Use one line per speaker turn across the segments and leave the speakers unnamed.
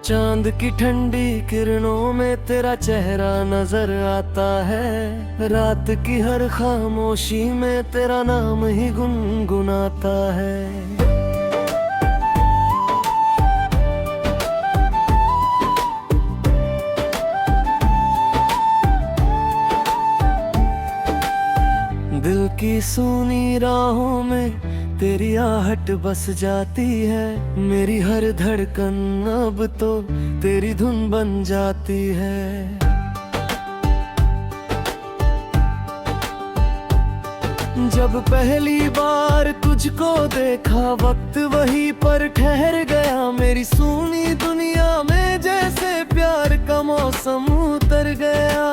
चांद की ठंडी किरणों में तेरा चेहरा नजर आता है। रात की हर खामोशी में तेरा नाम ही गुनगुनाता है। दिल की सूनी राहों में तेरी आहट बस जाती है। मेरी हर धड़कन अब तो तेरी धुन बन जाती है। जब पहली बार तुझको देखा वक्त वहीं पर ठहर गया। मेरी सूनी दुनिया में जैसे प्यार का मौसम उतर गया।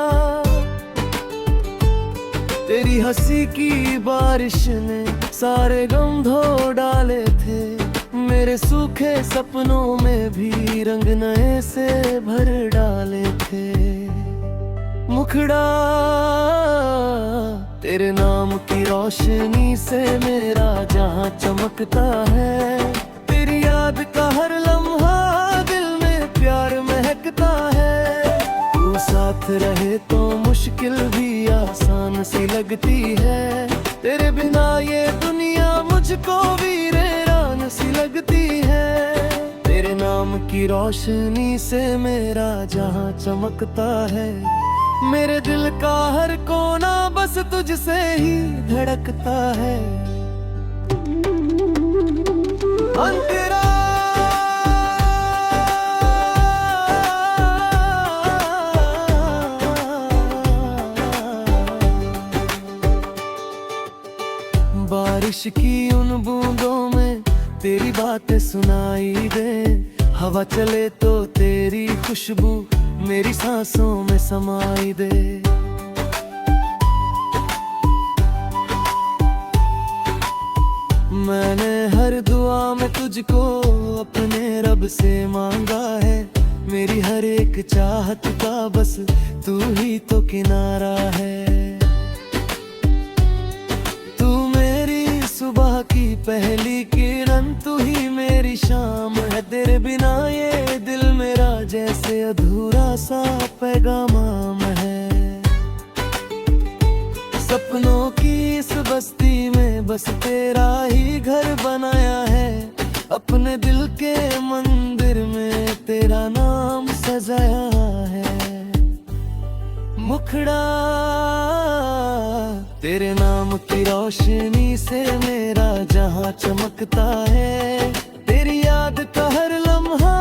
तेरी हंसी की बारिश ने सारे गम धो डाले थे। मेरे सूखे सपनों में भी रंग नए से भर डाले थे। मुखड़ा तेरे नाम की रोशनी से मेरा जहां चमकता है। तेरी याद का हर लम्हा दिल में प्यार महकता है। तू साथ रहे तो मुश्किल भी आसान सी लगती है। तेरे बिना ये दुनिया मुझको वीरान सी लगती है। तेरे नाम की रोशनी से मेरा जहां चमकता है। मेरे दिल का हर कोना बस तुझसे ही धड़कता है। अंतरा बारिश की उन बूंदों में तेरी बातें सुनाई दे। हवा चले तो तेरी खुशबू मेरी सांसों में समाई दे। मैंने हर दुआ में तुझको अपने रब से मांगा है। मेरी हर एक चाहत का बस तू ही तो किनारा है। सुबह की पहली किरण तू ही मेरी शाम है। तेरे बिना ये दिल मेरा जैसे अधूरा सा पैगाम है। सपनों की इस बस्ती में बस तेरा ही घर बनाया है। अपने दिल के मंदिर में तेरा नाम सजाया है। मुखड़ा तेरे नाम की रोशनी से मेरा जहां चमकता है। तेरी याद का हर लम्हा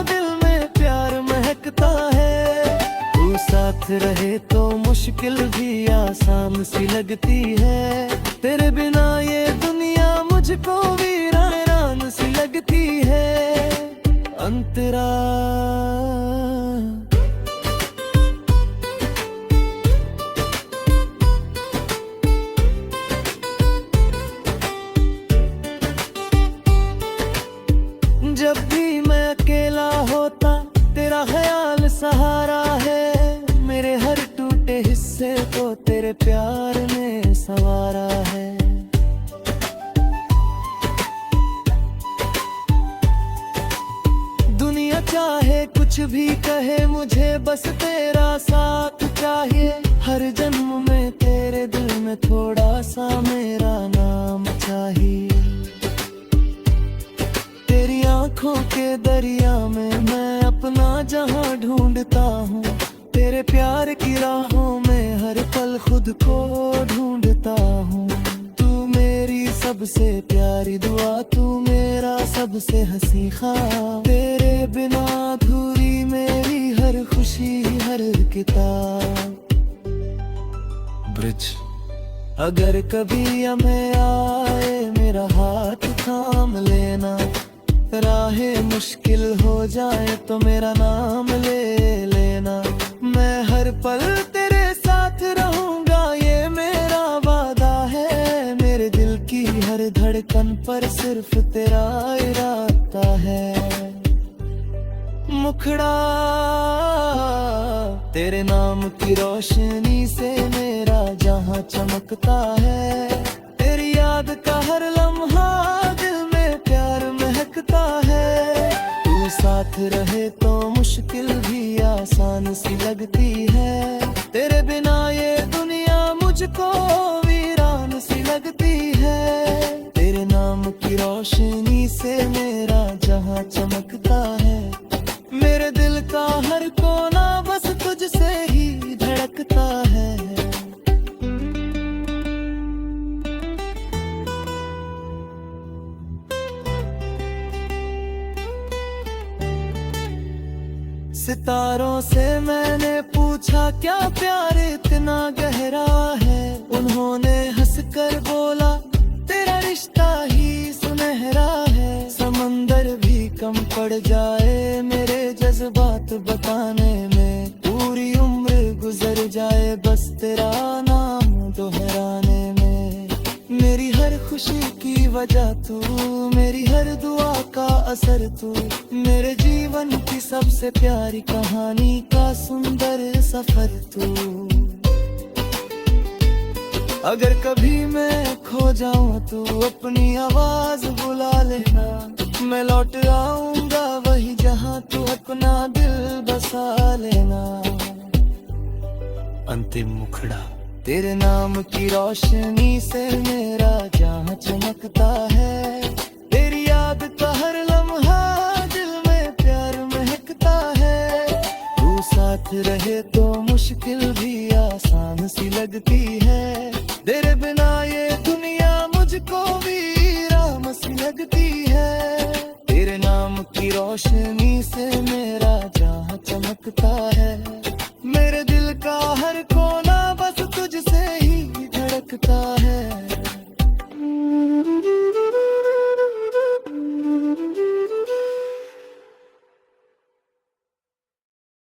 दिल में प्यार महकता है। तू साथ रहे तो मुश्किल भी आसान सी लगती है। तेरे बिना ये दुनिया मुझको वीरान सी लगती है। अंतरा जब भी मैं अकेला होता तेरा ख्याल सहारा है। मेरे हर टूटे हिस्से को तेरे प्यार ने संवारा है। दुनिया चाहे कुछ भी कहे मुझे बस तेरा साथ चाहिए। हर जन्म में तेरे दिल में थोड़ा सा मेरा नाम चाहिए। तेरी आंखों के दरिया में मैं अपना जहां ढूंढता हूँ। तेरे प्यार की राहों में हर पल खुद को ढूंढता हूँ। तू मेरी सबसे प्यारी दुआ, तू मेरा सबसे हंसी ख्वाब। तेरे बिना अधूरी मेरी हर खुशी हर किताब। ब्रिज अगर कभी हमें आए मेरा हाथ थाम लेना। राहें मुश्किल हो जाए तो मेरा नाम ले लेना। मैं हर पल तेरे साथ रहूंगा ये मेरा वादा है। मेरे दिल की हर धड़कन पर सिर्फ तेरा इरादा है। मुखड़ा तेरे नाम की रोशनी से मेरा जहां चमकता है। तेरी याद का हर लम्हा दिल में प्यार महकता है। तू तू साथ रहे तो मुश्किल भी आसान सी लगती है। तेरे बिना ये दुनिया मुझको वीरान सी लगती है। तेरे नाम की रोशनी से मेरा जहां चमकता है। मेरे दिल का हर कोना बस तुझसे ही धड़कता है। सितारों से मैंने पूछा क्या प्यार इतना गहरा है। उन्होंने हंसकर बोला तेरा रिश्ता ही सुनहरा है। समंदर भी कम पड़ जाए मेरे जज्बात बताने में। पूरी उम्र गुजर जाए बस तेरा नाम दोहराने में। मेरी हर खुशी की वजह तू, मेरी हर दुआ का असर तू। मेरे जीवन की सबसे प्यारी कहानी का सुंदर सफर तू। अगर कभी मैं खो जाऊं तो अपनी आवाज बुला लेना। मैं लौट आऊंगा वही जहां तू अपना दिल बसा लेना। अंतिम मुखड़ा। तेरे नाम की रोशनी से मेरा जहां चमकता है। तेरी याद का हर लम्हा दिल में प्यार महकता है। तू साथ रहे तो मुश्किल भी आसान सी लगती है। तेरे बिना ये दुनिया मुझको वीरान सी लगती है। तेरे नाम की रोशनी से मेरा जहां चमकता है। मेरे दिल का हर कोना बस तुझसे ही धड़कता है।